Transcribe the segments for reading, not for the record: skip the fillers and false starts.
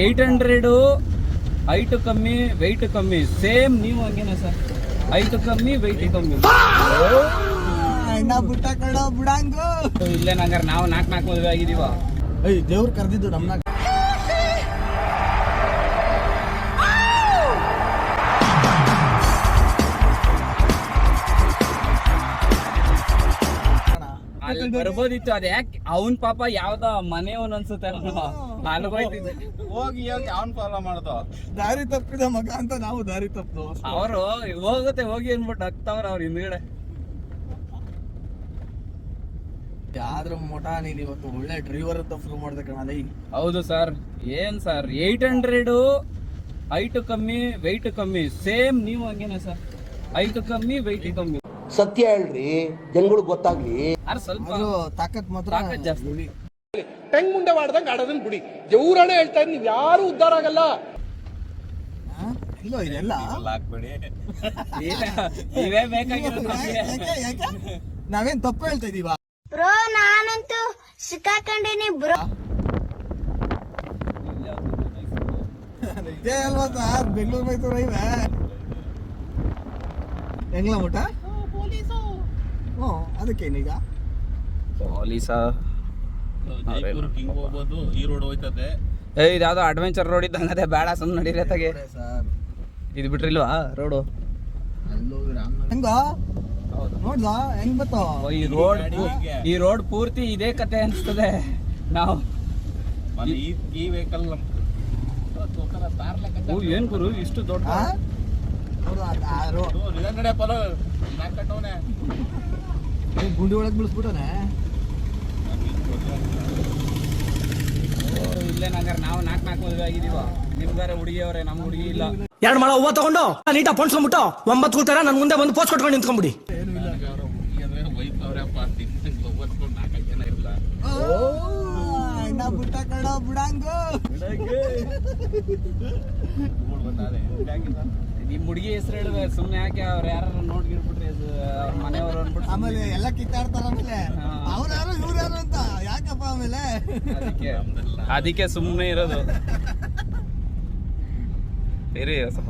800 height ಕಮ್ಮಿ weight ಕಮ್ಮಿ same ನೀವು ಹಂಗೇನೆ ಸರ್. ಹೈಟ್ ಕಮ್ಮಿ ವೆಯ್ಟ್ ಕಮ್ಮಿ. ಬುಟ್ಟ ಕಡ ಬಿಡಂಗು ಇಲ್ಲೇ ನಂಗಾರ ನಾವು 4 ಮದುವೆ ಆಗಿದೀವ. ದೇವ್ರು ಕರೆದಿದ್ದು ನಮ್ನ. ಅಲ್ಲಿ ಬರ್ಬೋದಿತ್ತು. ಅದ್ ಯಾಕೆ ಅವನ್ ಪಾಪ ಯಾವ್ದ ಮನೆಯವನ್ ಅನ್ಸುತ್ತೆ. ಹೋಗಿ ಅವನ್ ಫಾಲೋ ಮಾಡ್ದ ದಾರಿ ತಪ್ಪಿದ ಮಗ ಅಂತ ನಾವು ದಾರಿ ತಪ್ಪು. ಅವರು ಹೋಗುತ್ತೆ ಹೋಗಿ ಅನ್ಬಿಟ್ಟು ಹತ್ತವ್ರ ಅವ್ರ ಹಿಂದ್ಗಡೆ. ಯಾವ್ದ್ರ ಮೋಟ ನೀನ್ ಇವತ್ತು ಒಳ್ಳೆ ಡ್ರೈವರ್ ಅಂತ ಪ್ರೂವ್ ಮಾಡ್ದೆ ಕಣ. ಹೌದು ಸರ್. ಏನ್ ಸರ್ 800 ಹೈಟ್ ಕಮ್ಮಿ ವೆಯ್ಟ್ ಕಮ್ಮಿ ಸೇಮ್ ನೀವು ಹಂಗೇನೆ ಸರ್. ಹೈಟ್ ಕಮ್ಮಿ ವೆಯ್ಟ್ ಕಮ್ಮಿ. ಸತ್ಯ ಹೇಳ್ರಿ ಜನಗಳಿಗೆ ಗೊತ್ತಾಗ್ಲಿ. ಸ್ವಲ್ಪ ತಾಕತ್ ಮಾತ್ರ ತಾಕತ್ ಜಾಸ್ತಿ. ಹೆಂಗ್ ಮುಂದೆ ಮಾಡ್ದಂಗ್ ಆಡೋದನ್ ಬಿಡಿ. ದೇವ್ರಾಣೆ ಹೇಳ್ತಾ ಇದ್ ನೀವ್ ಯಾರು ಉದ್ಧಾರ ಆಗಲ್ಲ. ಇಲ್ಲೋ ಇದೆಲ್ಲ ಹಾಕ್ಬೇಡಿ. ನೀವೇ ಬೇಕಾಗಿರೋದು. ನಾವೇನ್ ತಪ್ಪು ಹೇಳ್ತಾ ಇದೀವ ಬ್ರೋ? ನಾನಂತೂ ಸಿಕ್ಕಾಕೊಂಡಿನಿ ಬ್ರೋ. ಇದೇ ಅಲ್ವಾ ಸರ್ ಬೆಂಗಳೂರು ಮೈಸೂರು ಹೈವೇ. ಹೆಂಗ್ಲ ಊಟ ಹ್ಞೂ ಅದಕ್ಕೇನೀಗ ಪೊಲೀಸ ಹಿಂಗ್ ಹೋಗ್ಬೋದು. ಈ ರೋಡ್ ಹೋಯ್ತದೆ. ಇದ್ಯಾವ್ದೋ ಅಡ್ವೆಂಚರ್ ರೋಡ್ ಇದ್ದಂಗದೆ. ಬೇಡ ಸುಮ್ಮನೆ ನಡೀರತ್ತಾಗೆ. ಸರ್ ಇದು ಬಿಟ್ರಿಲ್ವಾ ರೋಡು? ಹೆಂಗ ನೋಡ್ದ ಹೆಂಗ್ ಬತ್ತ ಈ ರೋಡ್ ಪೂರ್ತಿ ಇದೇ ಕತೆ ಅನ್ಸ್ತದೆ. ನಾವು ಈ ವೆಹಿಕಲ್ ಏನ್ ಗುರು ಇಷ್ಟು ದೊಡ್ಡ ಗುಂಡಿ ಒಳಗ್ ಬಿಡಿಸ್ಬಿಟ್ಟನೆ. ಇಲ್ಲೇ ನಂಗಾರ ನಾವು 4 ಮದುವೆ ಆಗಿದೀವ. ನಿಮ್ಗಾರ ಹುಡುಗಿಯವ್ರೆ, ನಮ್ ಹುಡುಗಿ ಇಲ್ಲ. 2 ಮಾಳ ಹೂವ ತಗೊಂಡು ನೀಟ ಪೊಣ್ಸ್ಕೊಂಡ್ಬಿಟ್ಟು 9 ಕೂತಾರ ನನ್ ಮುಂದೆ ಬಂದು ಪೋಸ್ಟ್ ಕೊಟ್ಕೊಂಡು ನಿಂತ್ಕೊಂಡ್ಬಿಡಿ. ಬುಟ್ಟ ಕಡ ಬಿಡಂಗು ನಿಮ್ ಹುಡುಗಿ ಹೆಸರು ಹೇಳಿದ್ರೆ ಸುಮ್ನೆ ಯಾಕೆ ಅವ್ರು ಯಾರು ನೋಡ್ಗಿಡ್ಬಿಟ್ರಿ ಅವ್ರ ಮನೆಯವರು ಅನ್ಬಿಟ್ಟು. ಆಮೇಲೆ ಎಲ್ಲ ಕಿತ್ತಾಡ್ತಾರ. ಆಮೇಲೆ ಅವ್ರು ಯಾರು ಇವ್ರು ಯಾರು ಅಂತ ಯಾಕಪ್ಪ ಆಮೇಲೆ ಅದಕ್ಕೆ ಸುಮ್ಮನೆ ಇರೋದು. ಬೇರೆ ಸ್ವಲ್ಪ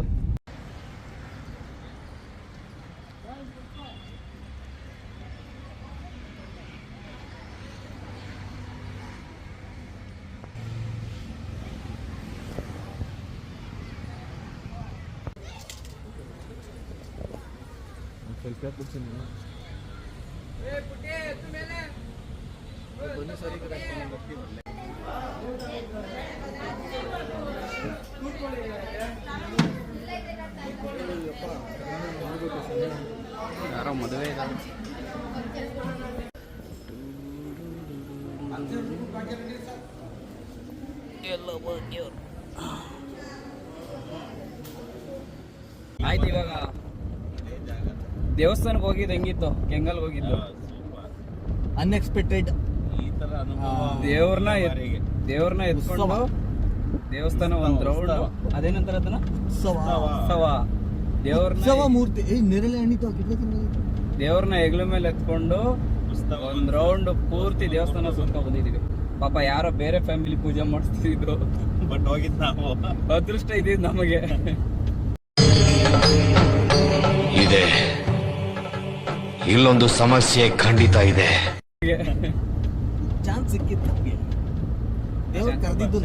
ಯಾರೋ ಮದುವೆ ಇದೆ. ಆಯ್ತು. ಇವಾಗ ದೇವಸ್ಥಾನಕ್ಕೆ ಹೋಗಿದ್ದು ಹೆಂಗಿತ್ತು? ಕೆಂಗಲ್ ಹೋಗಿದ್ದು ಅನ್ಎಕ್ಸ್ಪೆಕ್ಟೆಡ್. ಈ ತರ ದೇವ್ರನ್ನ ಎತ್ಕೊಂಡು ದೇವಸ್ಥಾನ ಒಂದ್ ರೌಂಡ್. ಅದೇನಂತಾರ ಅದನ್ನ ಸವ ದೇವ್ರನ್ನ ಮೂರ್ತಿ ನೆರಳೆ ಹಣ್ಣಿತ್ತು ದೇವ್ರನ್ನ ಹೆಗ್ಲ ಮೇಲೆ ಎತ್ಕೊಂಡು ಒಂದ್ ರೌಂಡ್ ಪೂರ್ತಿ ದೇವಸ್ಥಾನ ಸುತ್ತ ಬಂದಿದೀವಿ. ಪಾಪ ಯಾರೋ ಬೇರೆ ಫ್ಯಾಮಿಲಿ ಪೂಜೆ ಮಾಡಿಸ್ತಿದ್ರು. ಬಟ್ ಹೋಗಿದ್ ನಾವು ಅದೃಷ್ಟ ಇದ್ದಿದ್ ನಮಗೆ. ಇದೆ ಇಲ್ಲೊಂದು ಸಮಸ್ಯೆ ಖಂಡಿತ ಇದೆ. ಚಾನ್ಸ್ ಸಿಕ್ಕಿತ್ತು ನಮ್ಗೆ. ದೇವ್ರು ಕರೆದಿದ್ದು